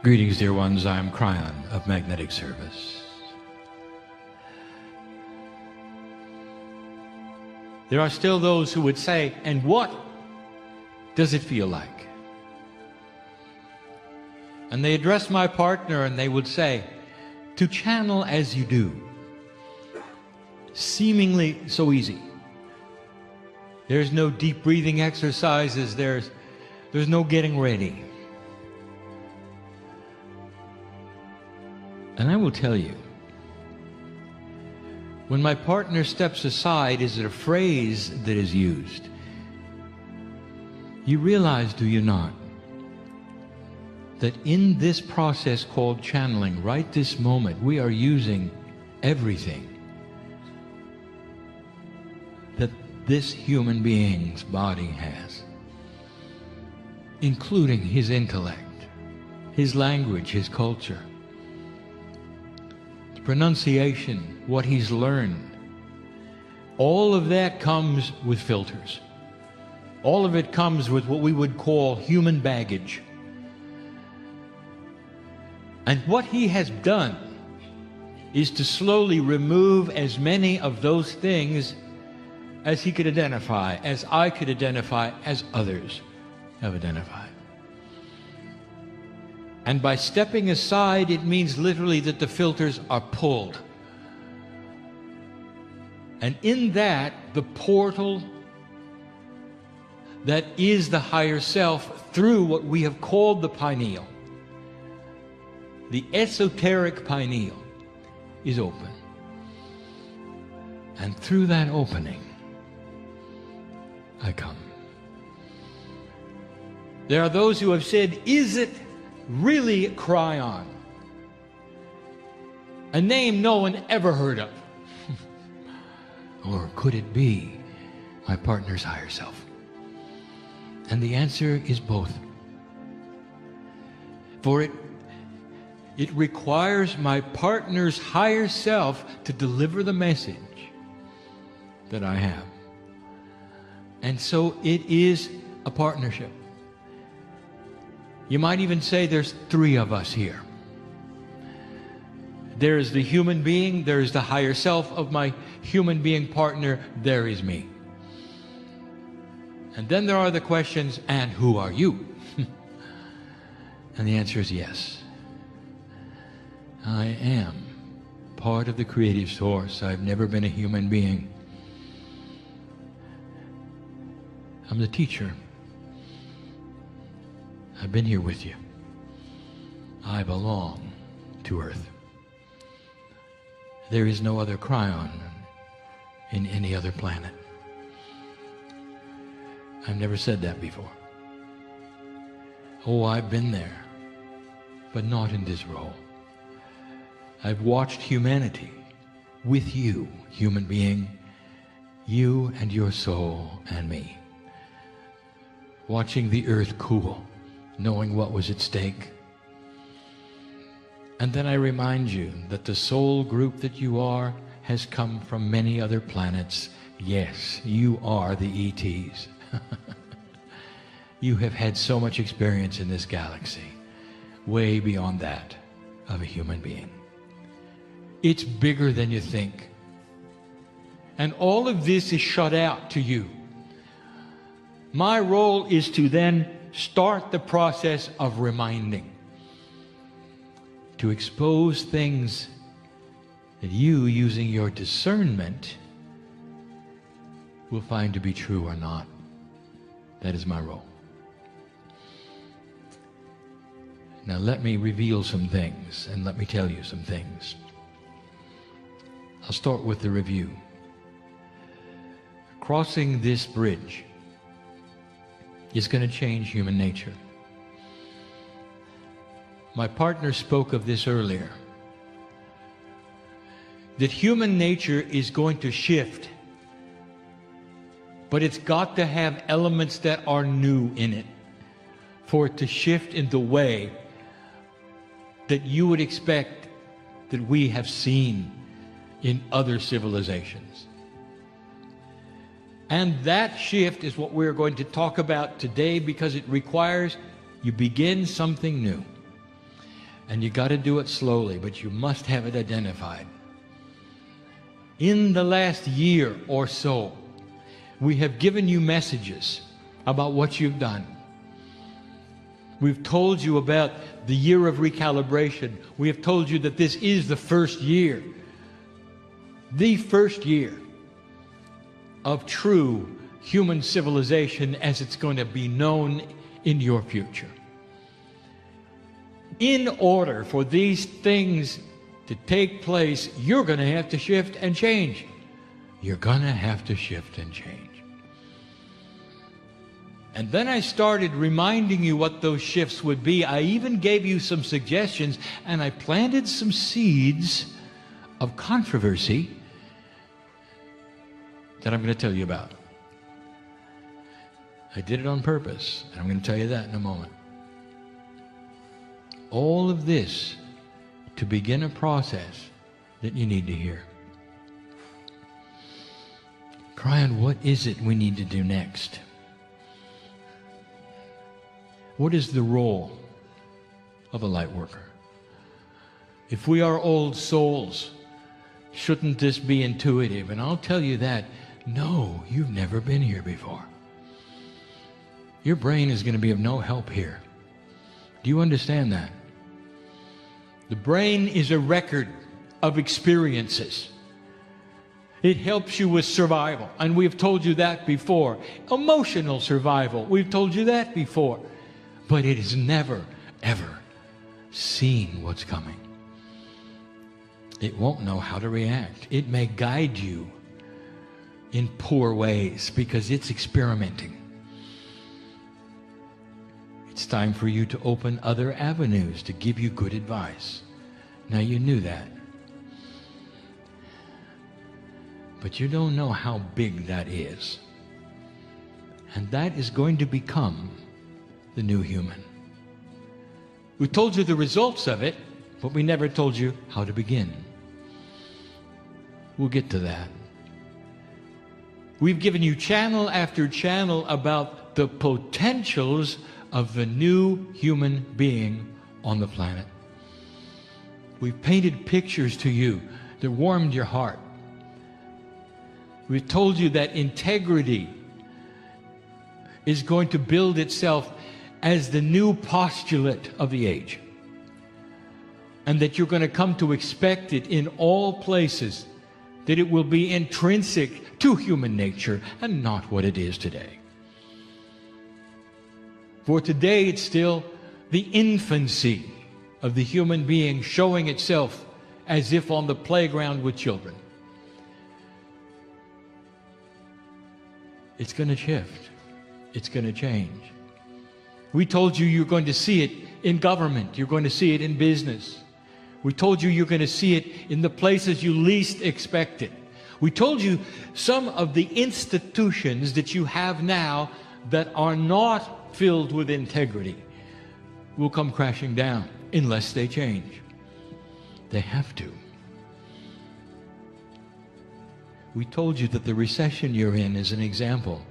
Greetings, dear ones. I am KRYON of Magnetic Service. There are still those who would say, and what does it feel like? And they address my partner and they would say, to channel as you do, seemingly so easy. There's no deep breathing exercises, there's no getting ready. And I will tell you, when my partner steps aside, is it a phrase that is used? You realize, do you not, that in this process called channeling, right this moment, we are using everything that this human being's body has, including his intellect, his language, his culture, pronunciation, what he's learned. All of that comes with filters. All of it comes with what we would call human baggage. And what he has done is to slowly remove as many of those things as he could identify, as I could identify, as others have identified. And by stepping aside, it means literally that the filters are pulled. And in that, the portal that is the higher self through what we have called the pineal, the esoteric pineal, is open. And through that opening, I come. There are those who have said, is it really KRYON? A name no one ever heard of. Or could it be my partner's higher self? And the answer is both. For it requires my partner's higher self to deliver the message that I have. And so it is a partnership. You might even say there's three of us here. There is the human being, there is the higher self of my human being partner, there is me. And then there are the questions, and who are you? And the answer is yes. I am part of the creative source. I've never been a human being. I'm the teacher. I've been here with you. I belong to Earth. There is no other KRYON in any other planet. I've never said that before. Oh, I've been there, but not in this role. I've watched humanity with you, human being, you and your soul and me. Watching the earth cool, knowing what was at stake. And then I remind you that the soul group that you are has come from many other planets. Yes, you are the ETs. You have had so much experience in this galaxy, way beyond that of a human being. It's bigger than you think. And all of this is shut out to you. My role is to then start the process of reminding, to expose things that you, using your discernment, will find to be true or not. That is my role. Now let me reveal some things, and let me tell you some things. I'll start with the review. Crossing this bridge is going to change human nature. My partner spoke of this earlier, that human nature is going to shift, but it's got to have elements that are new in it for it to shift in the way that you would expect that we have seen in other civilizations. And that shift is what we're going to talk about today, because it requires you begin something new. And you got to do it slowly, but you must have it identified. In the last year or so, we have given you messages about what you've done. We've told you about the year of recalibration. We have told you that this is the first year of true human civilization as it's going to be known in your future. In order for these things to take place, you're going to have to shift and change. You're going to have to shift and change. And then I started reminding you what those shifts would be. I even gave you some suggestions, and I planted some seeds of controversy that I'm going to tell you about. I did it on purpose, and I'm going to tell you that in a moment. All of this to begin a process that you need to hear. KRYON, what is it we need to do next? What is the role of a light worker? If we are old souls, shouldn't this be intuitive? And I'll tell you that, no, you've never been here before. Your brain is going to be of no help here. Do you understand that? The brain is a record of experiences. It helps you with survival, and we've told you that before. Emotional survival, we've told you that before. But it has never, ever seen what's coming. It won't know how to react. It may guide you in poor ways because it's experimenting. It's time for you to open other avenues to give you good advice. Now, you knew that. But you don't know how big that is. And that is going to become the new human. We told you the results of it, but we never told you how to begin. We'll get to that. We've given you channel after channel about the potentials of the new human being on the planet. We've painted pictures to you that warmed your heart. We've told you that integrity is going to build itself as the new postulate of the age, and that you're going to come to expect it in all places, that it will be intrinsic to human nature and not what it is today. For today, it's still the infancy of the human being showing itself as if on the playground with children. It's going to shift. It's going to change. We told you you're going to see it in government. You're going to see it in business. We told you you're going to see it in the places you least expect it. We told you some of the institutions that you have now that are not filled with integrity will come crashing down unless they change. They have to. We told you that the recession you're in is an example.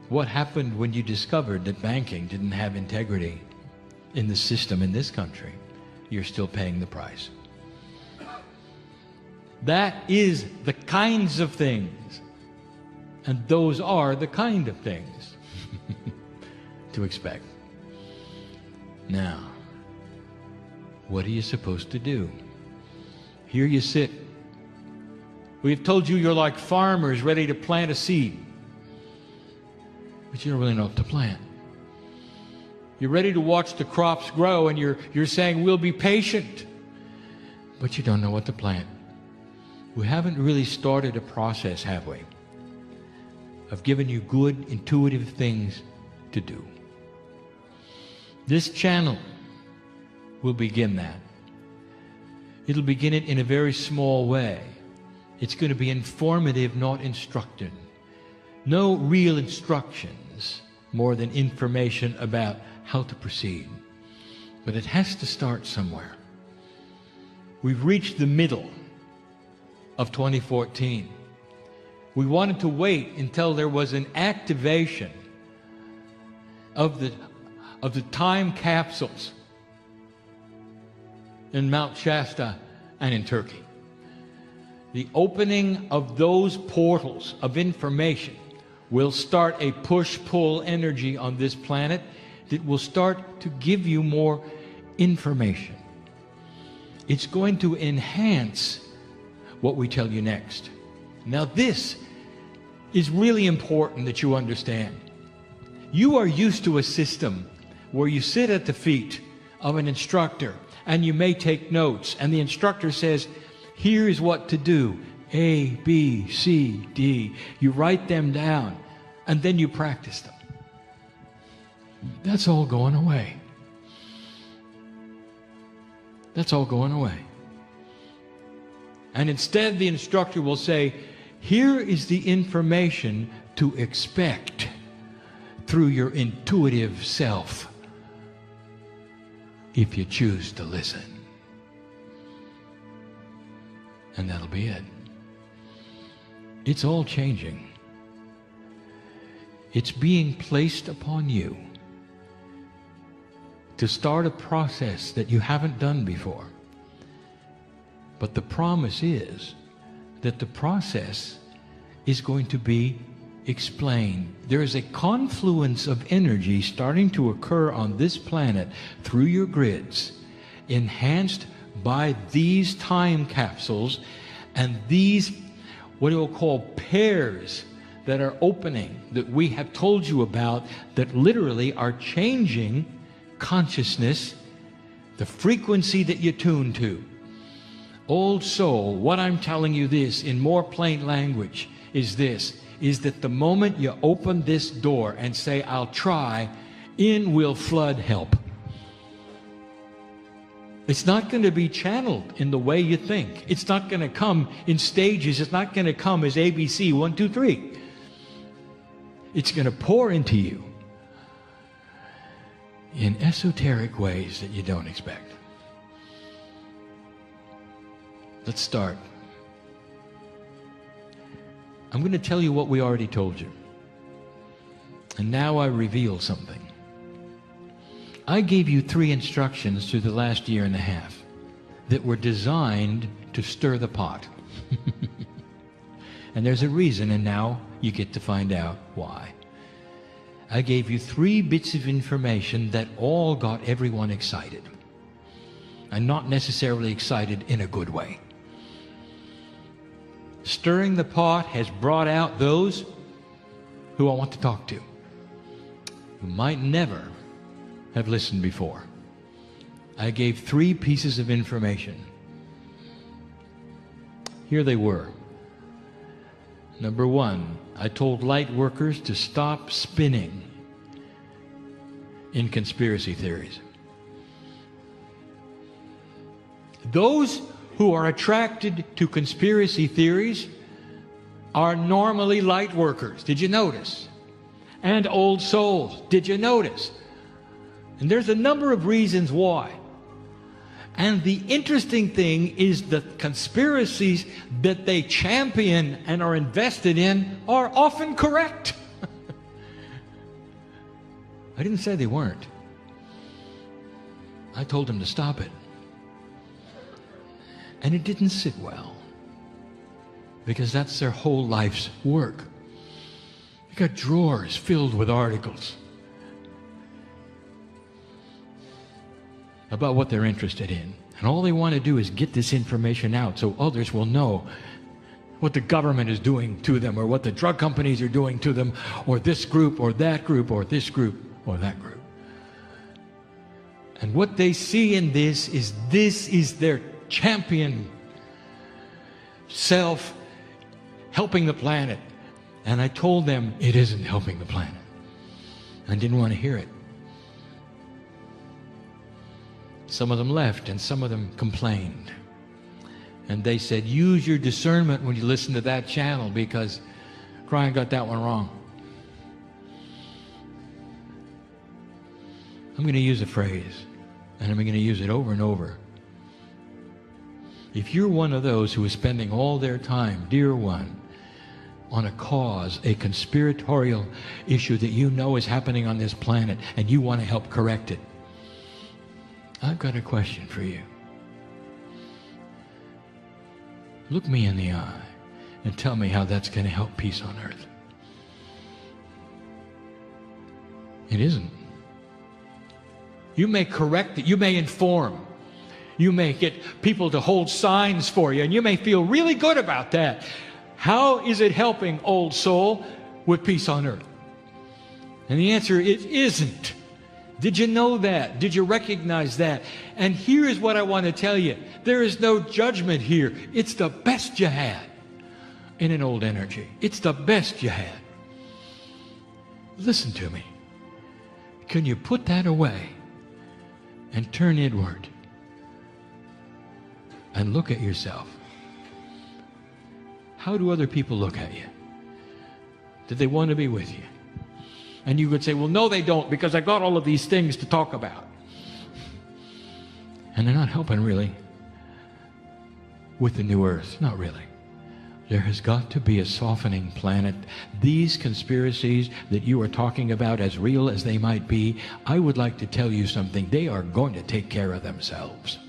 What happened when you discovered that banking didn't have integrity in the system in this country? You're still paying the price. That is the kinds of things, and those are the kind of things to expect. Now, what are you supposed to do? Here you sit. We've told you you're like farmers ready to plant a seed, but you don't really know what to plant. You're ready to watch the crops grow, and you're saying, we'll be patient, but you don't know what to plant. We haven't really started a process, have we, of giving you good, intuitive things to do. This channel will begin that. It'll begin it in a very small way. It's going to be informative, not instructive. No real instructions, more than information about how to proceed. But it has to start somewhere. We've reached the middle of 2014. We wanted to wait until there was an activation of the time capsules in Mount Shasta and in Turkey. The opening of those portals of information will start a push-pull energy on this planet that will start to give you more information. It's going to enhance what we tell you next. Now this is really important that you understand. You are used to a system where you sit at the feet of an instructor and you may take notes, and the instructor says, here is what to do, A, B, C, D. You write them down and then you practice them. That's all going away. That's all going away. And instead the instructor will say, here is the information to expect through your intuitive self if you choose to listen. And that'll be it. It's all changing. It's being placed upon you to start a process that you haven't done before. But the promise is that the process is going to be explained. There is a confluence of energy starting to occur on this planet through your grids, enhanced by these time capsules and these, what we'll call pairs that are opening, that we have told you about, that literally are changing consciousness, the frequency that you tune to. Old soul, what I'm telling you this in more plain language is this, is that the moment you open this door and say, I'll try, in will flood help. It's not going to be channeled in the way you think. It's not going to come in stages. It's not going to come as ABC, 1, 2, 3. It's going to pour into you in esoteric ways that you don't expect. Let's start. I'm going to tell you what we already told you. And now I reveal something. I gave you 3 instructions through the last year and a half that were designed to stir the pot. And there's a reason, and now you get to find out why. I gave you 3 bits of information that all got everyone excited. And not necessarily excited in a good way. Stirring the pot has brought out those who I want to talk to, who might never have listened before. I gave 3 pieces of information. Here they were. Number 1, I told light workers to stop spinning in conspiracy theories. Those who are attracted to conspiracy theories are normally light workers. Did you notice? And old souls. Did you notice? And there's a number of reasons why. And the interesting thing is the conspiracies that they champion and are invested in are often correct. I didn't say they weren't. I told them to stop it. And it didn't sit well, because that's their whole life's work. They got drawers filled with articles about what they're interested in. And all they want to do is get this information out so others will know what the government is doing to them, or what the drug companies are doing to them, or this group or that group or this group or that group. And what they see in this is their champion self helping the planet. And I told them it isn't helping the planet. I didn't want to hear it. Some of them left and some of them complained. And they said, use your discernment when you listen to that channel, because KRYON got that one wrong. I'm going to use a phrase, and I'm going to use it over and over. If you're one of those who is spending all their time, dear one, on a cause, a conspiratorial issue that you know is happening on this planet, and you want to help correct it, I've got a question for you. Look me in the eye and tell me how that's going to help peace on earth. It isn't. You may correct it. You may inform. You may get people to hold signs for you, and you may feel really good about that. How is it helping, old soul, with peace on earth? And the answer is, it isn't. Did you know that? Did you recognize that? And here is what I want to tell you. There is no judgment here. It's the best you had in an old energy. It's the best you had. Listen to me. Can you put that away and turn inward and look at yourself? How do other people look at you? Do they want to be with you? And you could say, well, no, they don't, because I got all of these things to talk about. And they're not helping really with the new earth. Not really. There has got to be a softening planet. These conspiracies that you are talking about, as real as they might be, I would like to tell you something. They are going to take care of themselves.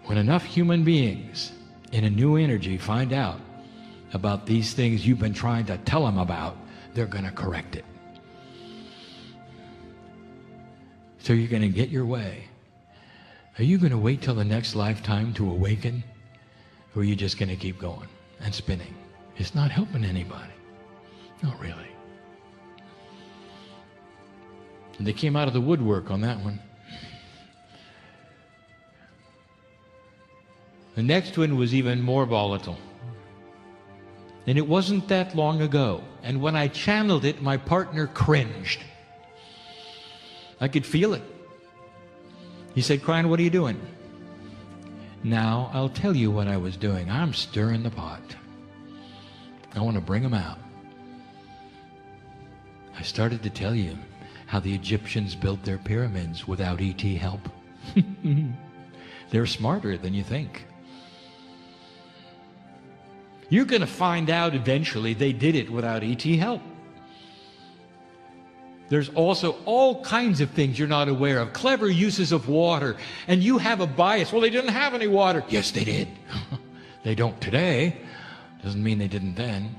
When enough human beings in a new energy find out about these things you've been trying to tell them about, they're going to correct it. So you're going to get your way. Are you going to wait till the next lifetime to awaken? Or are you just going to keep going and spinning? It's not helping anybody. Not really. And they came out of the woodwork on that one. The next one was even more volatile. And it wasn't that long ago. And when I channeled it, my partner cringed. I could feel it. He said, "KRYON, what are you doing?" Now, I'll tell you what I was doing. I'm stirring the pot. I want to bring them out. I started to tell you how the Egyptians built their pyramids without ET help. They're smarter than you think. You're going to find out eventually they did it without ET help. There's also all kinds of things you're not aware of. Clever uses of water. And you have a bias. Well, they didn't have any water. Yes, they did. They don't today. Doesn't mean they didn't then.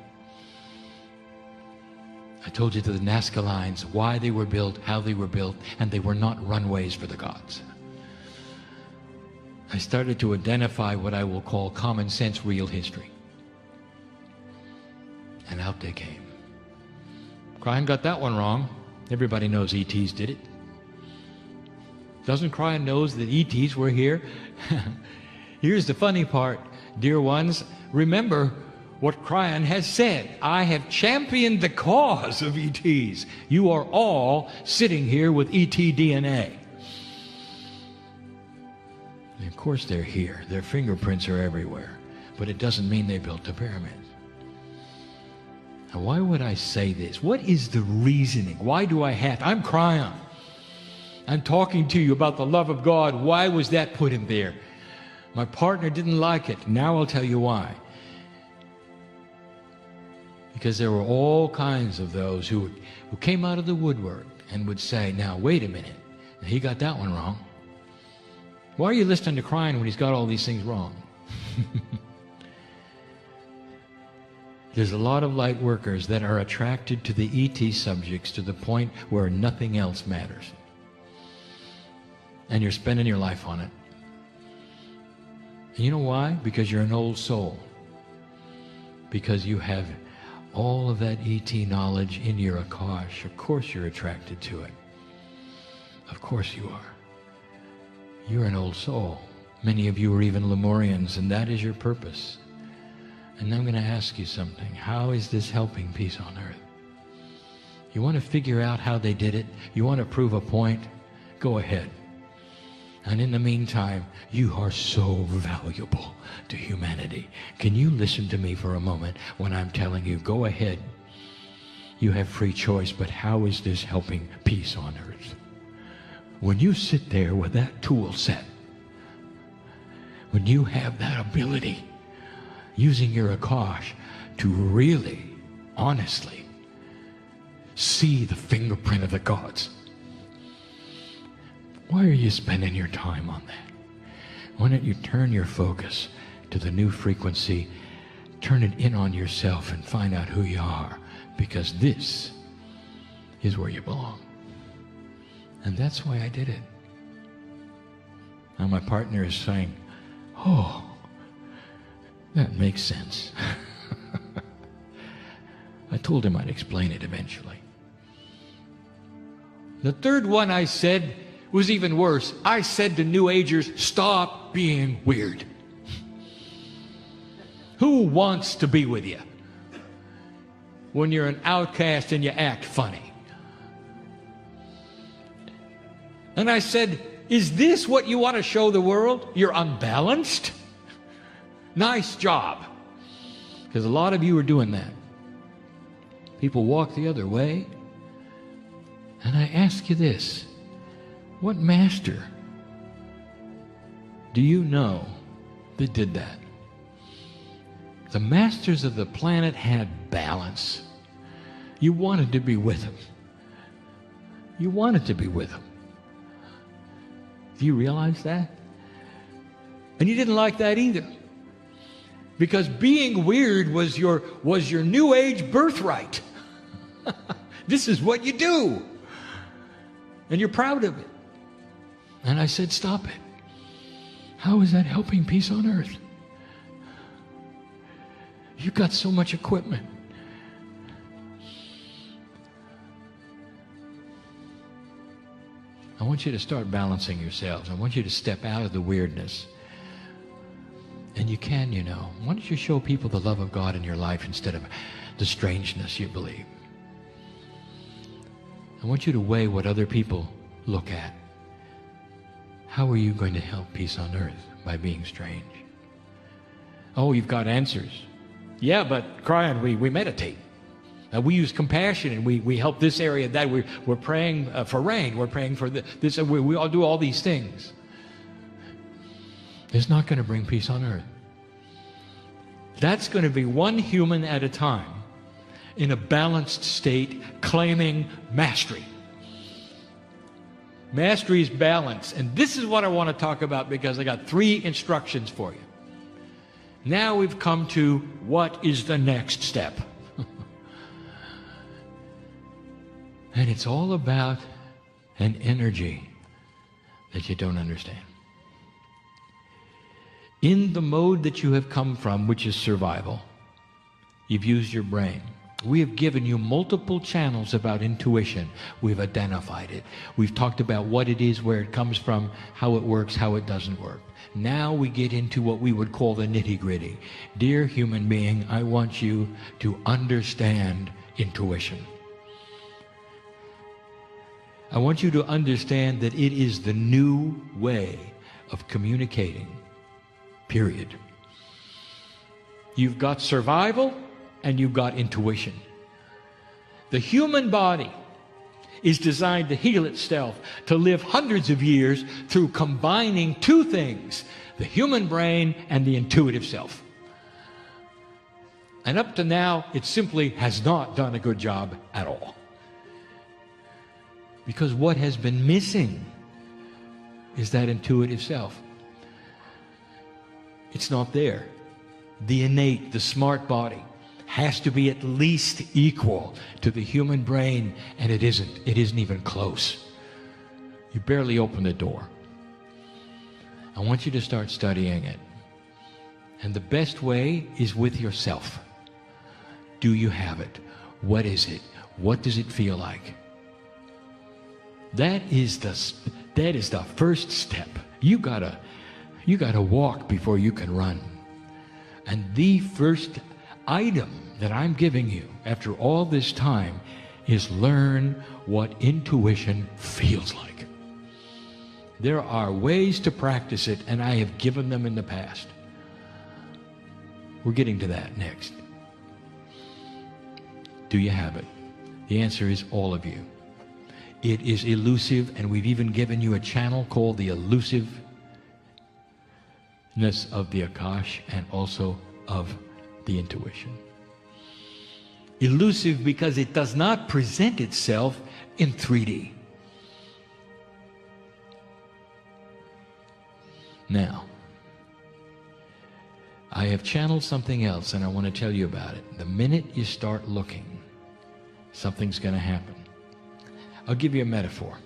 I told you to the Nazca lines why they were built, how they were built, and they were not runways for the gods. I started to identify what I will call common sense real history. And out they came. KRYON got that one wrong. Everybody knows ETs did it. Doesn't KRYON knows that ETs were here? Here's the funny part, dear ones. Remember what KRYON has said. I have championed the cause of ETs. You are all sitting here with ET DNA. And of course they're here. Their fingerprints are everywhere. But it doesn't mean they built the pyramids. Now, why would I say this? What is the reasoning? Why do I have to? I'm KRYON. I'm talking to you about the love of God. Why was that put in there? My partner didn't like it. Now I'll tell you why. Because there were all kinds of those who came out of the woodwork and would say, now, wait a minute. He got that one wrong. Why are you listening to KRYON when he's got all these things wrong? There's a lot of light workers that are attracted to the ET subjects to the point where nothing else matters. And you're spending your life on it. And you know why? Because you're an old soul. Because you have all of that ET knowledge in your Akash. Of course you're attracted to it. Of course you are. You're an old soul. Many of you are even Lemurians, and that is your purpose. And I'm going to ask you something. How is this helping peace on earth? You want to figure out how they did it? You want to prove a point? Go ahead. And in the meantime, you are so valuable to humanity. Can you listen to me for a moment when I'm telling you, go ahead. You have free choice, but how is this helping peace on earth? When you sit there with that tool set, when you have that ability, using your Akash to really, honestly see the fingerprint of the gods. Why are you spending your time on that? Why don't you turn your focus to the new frequency. Turn it in on yourself and find out who you are, because this is where you belong. And that's why I did it. Now my partner is saying, oh, that makes sense. I told him I'd explain it eventually. The third one I said was even worse. I said to New Agers, stop being weird. Who wants to be with you when you're an outcast and you act funny? And I said, is this what you want to show the world? You're unbalanced? Nice job. Because a lot of you are doing that. People walk the other way. And I ask you this, what master do you know that did that? The masters of the planet had balance. You wanted to be with them. You wanted to be with them. Do you realize that? And you didn't like that either. Because being weird was your New Age birthright. This is what you do. And you're proud of it. And I said, stop it. How is that helping peace on earth? You've got so much equipment. I want you to start balancing yourselves. I want you to step out of the weirdness. And you can, you know. Why don't you show people the love of God in your life instead of the strangeness you believe? I want you to weigh what other people look at. How are you going to help peace on earth by being strange? Oh, you've got answers. Yeah, but KRYON, we meditate. We use compassion, and we help this area, that. We're praying for rain. We're praying for this. We all do all these things. It's not going to bring peace on earth. That's going to be one human at a time in a balanced state, claiming mastery. Mastery is balance. And this is what I want to talk about, because I got 3 instructions for you. Now we've come to what is the next step. And it's all about an energy that you don't understand. In the mode that you have come from, which is survival, you've used your brain. We have given you multiple channels about intuition. We've identified it. We've talked about what it is, where it comes from, how it works, how it doesn't work. Now we get into what we would call the nitty-gritty. Dear human being, I want you to understand intuition. I want you to understand that it is the new way of communicating, period. You've got survival and you've got intuition. The human body is designed to heal itself, to live hundreds of years through combining 2 things, the human brain and the intuitive self. And up to now, it simply has not done a good job at all. Because what has been missing is that intuitive self. It's not there. The innate, the smart body has to be at least equal to the human brain, and it isn't. It isn't even close. You barely open the door. I want you to start studying it. And the best way is with yourself. Do you have it? What is it? What does it feel like? That is the first step. You gotta walk before you can run. And the first item that I'm giving you after all this time is learn what intuition feels like. There are ways to practice it, and I have given them in the past. We're getting to that next. Do you have it? The answer is all of you. It is elusive, and we've even given you a channel called the elusiveness of the Akash and also of the intuition. Elusive because it does not present itself in 3D. Now, I have channeled something else, and I want to tell you about it. The minute you start looking, something's going to happen. I'll give you a metaphor.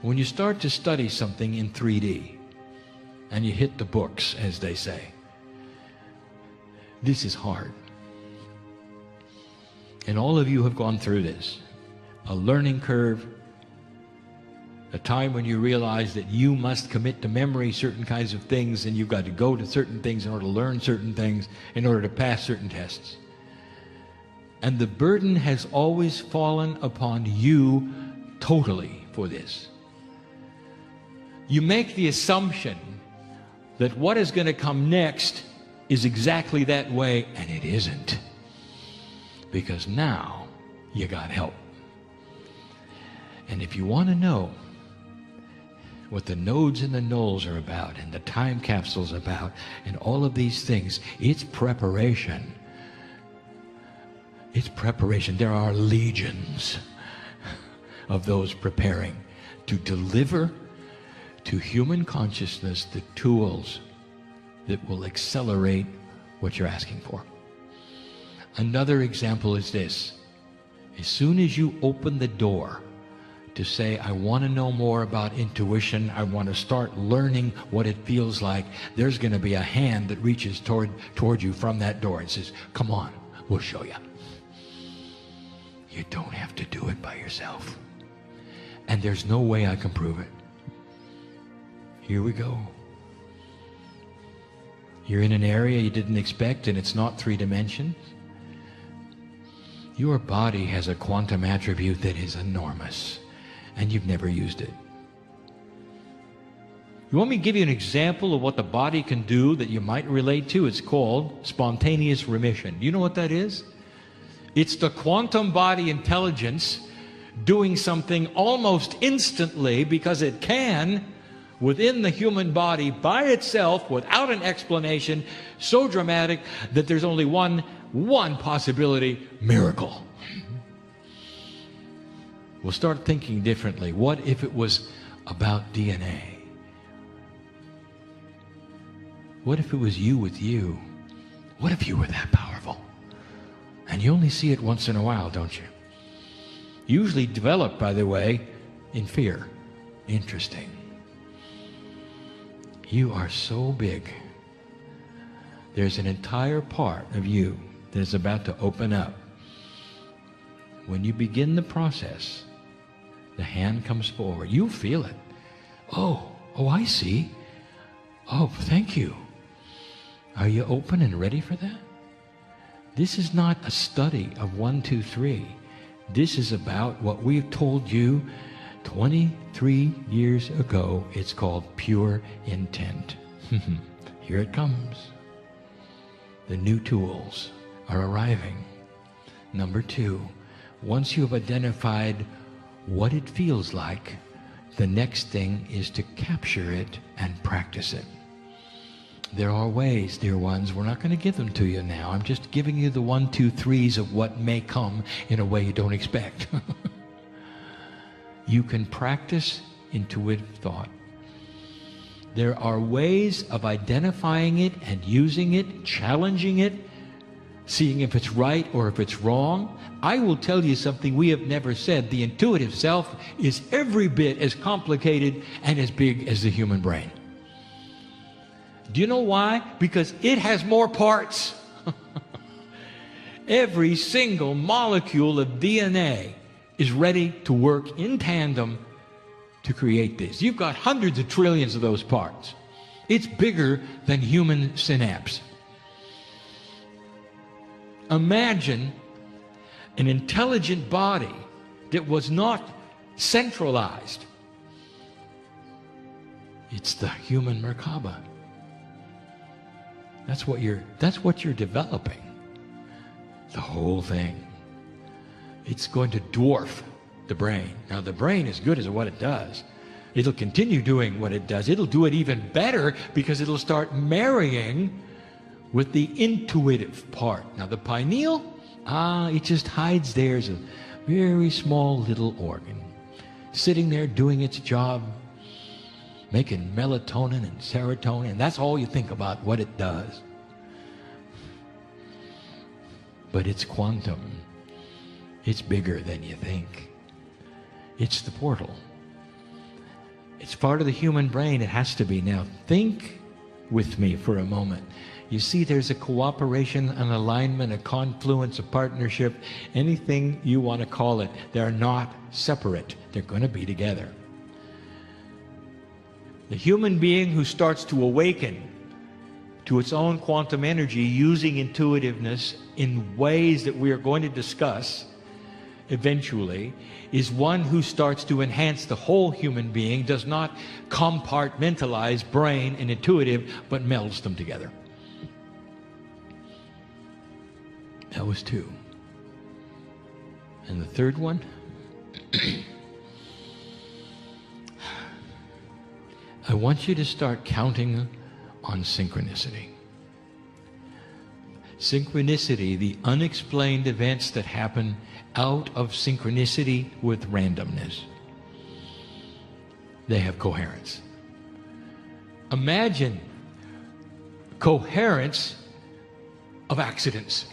When you start to study something in 3D, and you hit the books, as they say, this is hard. And all of you have gone through this. A learning curve, a time when you realize that you must commit to memory certain kinds of things, and you've got to go to certain things in order to learn certain things, in order to pass certain tests. And the burden has always fallen upon you totally for this. You make the assumption that what is going to come next is exactly that way, and it isn't. Because now you got help. And if you want to know what the nodes and the nulls are about, and the time capsules about, and all of these things, it's preparation. It's preparation. There are legions of those preparing to deliver to human consciousness the tools that will accelerate what you're asking for. Another example is this. As soon as you open the door to say, I want to know more about intuition, I want to start learning what it feels like, there's going to be a hand that reaches toward you from that door and says, come on, we'll show you. You don't have to do it by yourself. And there's no way I can prove it. Here we go. You're in an area you didn't expect, and it's not 3 dimensions. Your body has a quantum attribute that is enormous, and you've never used it. You want me to give you an example of what the body can do that you might relate to? It's called spontaneous remission. Do you know what that is? It's the quantum body intelligence doing something almost instantly, because it can, within the human body by itself, without an explanation, so dramatic that there's only one possibility: miracle. We'll start thinking differently. What if it was about DNA? What if it was you with you? What if you were that powerful? And you only see it once in a while, don't you? Usually developed, by the way, in fear. Interesting. You are so big. There's an entire part of you that is about to open up. When you begin the process, the hand comes forward. You feel it. Oh, I see. Oh, thank you. Are you open and ready for that? This is not a study of 1, 2, 3. This is about what we've told you 23 years ago. It's called pure intent. Here it comes. The new tools are arriving. Number 2, once you have identified what it feels like, the next thing is to capture it and practice it. There are ways, dear ones. We're not going to give them to you now. I'm just giving you the 1, 2, 3s of what may come in a way you don't expect. You can practice intuitive thought. There are ways of identifying it and using it, challenging it, seeing if it's right or if it's wrong. I will tell you something we have never said. The intuitive self is every bit as complicated and as big as the human brain. Do you know why? Because it has more parts. Every single molecule of DNA is ready to work in tandem to create this. You've got hundreds of trillions of those parts. It's bigger than human synapse. Imagine an intelligent body that was not centralized. It's the human Merkaba. That's what you're developing. The whole thing. It's going to dwarf the brain. Now, the brain is good as what it does. It'll continue doing what it does. It'll do it even better because it'll start marrying with the intuitive part. Now, the pineal, it just hides there as a very small little organ, sitting there doing its job. making melatonin and serotonin, and that's all you think about what it does. But it's quantum. It's bigger than you think. It's the portal. It's part of the human brain. It has to be. Now, think with me for a moment. You see, there's a cooperation, an alignment, a confluence, a partnership, anything you want to call it. They're not separate. They're going to be together. The human being who starts to awaken to its own quantum energy using intuitiveness in ways that we are going to discuss eventually is one who starts to enhance the whole human being, does not compartmentalize brain and intuitive, but melds them together. That was two. And the third one? I want you to start counting on synchronicity. Synchronicity, the unexplained events that happen out of synchronicity with randomness. They have coherence. Imagine coherence of accidents.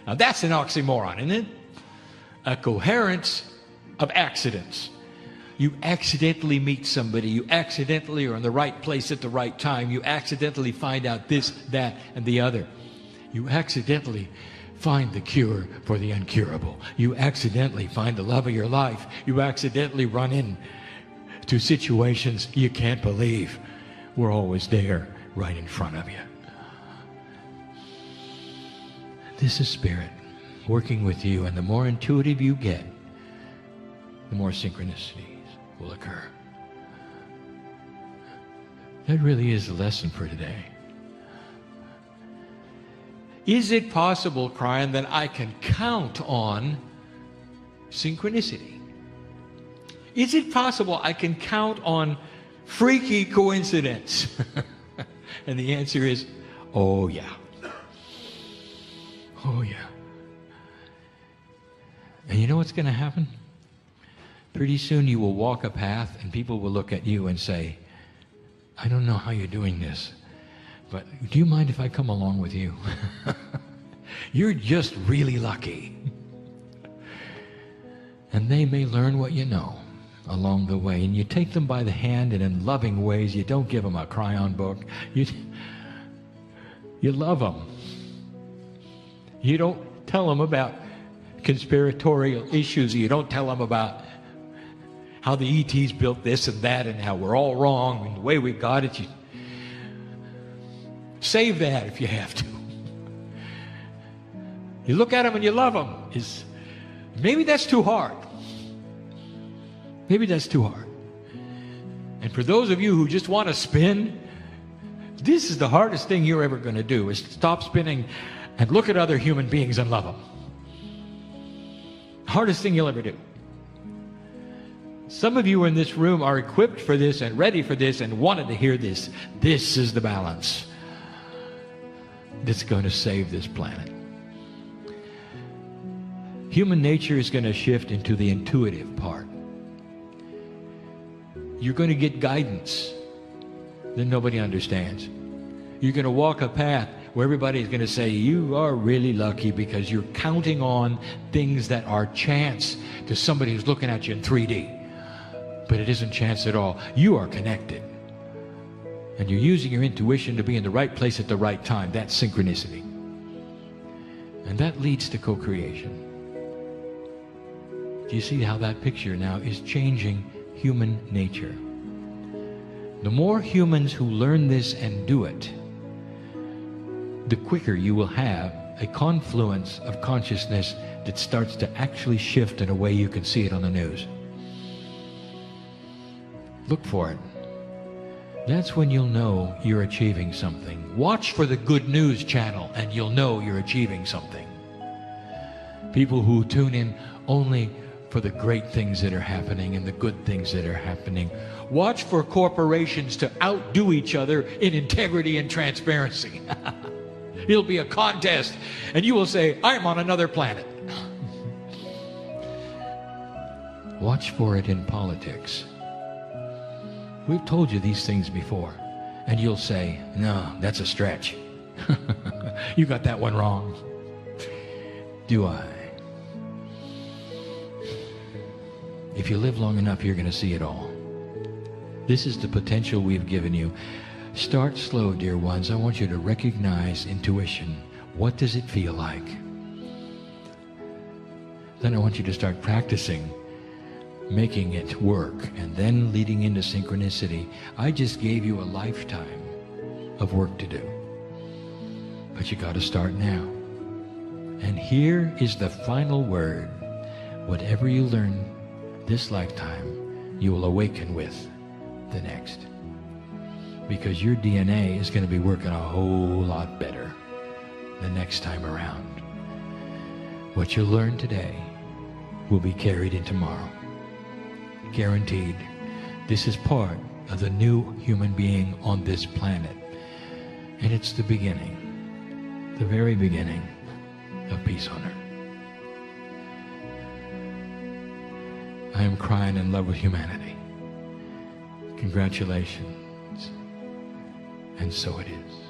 Now that's an oxymoron, isn't it? A coherence of accidents. You accidentally meet somebody, you accidentally are in the right place at the right time, you accidentally find out this, that, and the other. You accidentally find the cure for the incurable. You accidentally find the love of your life. You accidentally run into situations you can't believe were always there right in front of you. This is Spirit working with you, and the more intuitive you get, the more synchronicities will occur. That really is the lesson for today. Is it possible, KRYON, that I can count on synchronicity? Is it possible I can count on freaky coincidence? And the answer is, oh yeah. Oh yeah. And you know what's going to happen? Pretty soon you will walk a path and people will look at you and say, I don't know how you're doing this, but do you mind if I come along with you? You're just really lucky. And they may learn what you know along the way, and you take them by the hand, and in loving ways, you don't give them a KRYON book. You love them. You don't tell them about conspiratorial issues. You don't tell them about how the ETs built this and that and how we're all wrong and the way we got it. You save that if you have to. You look at them and you love them. Maybe that's too hard. Maybe that's too hard. And for those of you who just want to spin, this is the hardest thing you're ever going to do, is stop spinning and look at other human beings and love them. Hardest thing you'll ever do. Some of you in this room are equipped for this and ready for this and wanted to hear this. This is the balance that's going to save this planet. Human nature is going to shift into the intuitive part. You're going to get guidance that nobody understands. You're going to walk a path where everybody is going to say, you are really lucky because you're counting on things that are chance to somebody who's looking at you in 3D. But it isn't chance at all. You are connected. And you're using your intuition to be in the right place at the right time. That's synchronicity. And that leads to co-creation. Do you see how that picture now is changing human nature? The more humans who learn this and do it, the quicker you will have a confluence of consciousness that starts to actually shift in a way you can see it on the news. Look for it. That's when you'll know you're achieving something. Watch for the good news channel and you'll know you're achieving something. People who tune in only for the great things that are happening and the good things that are happening. Watch for corporations to outdo each other in integrity and transparency. It'll be a contest and you will say, I'm on another planet. Watch for it in politics. We've told you these things before. And you'll say, no, that's a stretch. You got that one wrong. Do I? If you live long enough, you're going to see it all. This is the potential we've given you. Start slow, dear ones. I want you to recognize intuition. What does it feel like? Then I want you to start practicing making it work, and then leading into synchronicity. I just gave you a lifetime of work to do. But you got to start now. And here is the final word. Whatever you learn this lifetime, you will awaken with the next. Because your DNA is going to be working a whole lot better the next time around. What you learn today will be carried in tomorrow. Guaranteed. This is part of the new human being on this planet. And it's the beginning, the very beginning of peace on earth. I am crying in love with humanity. Congratulations. And so it is.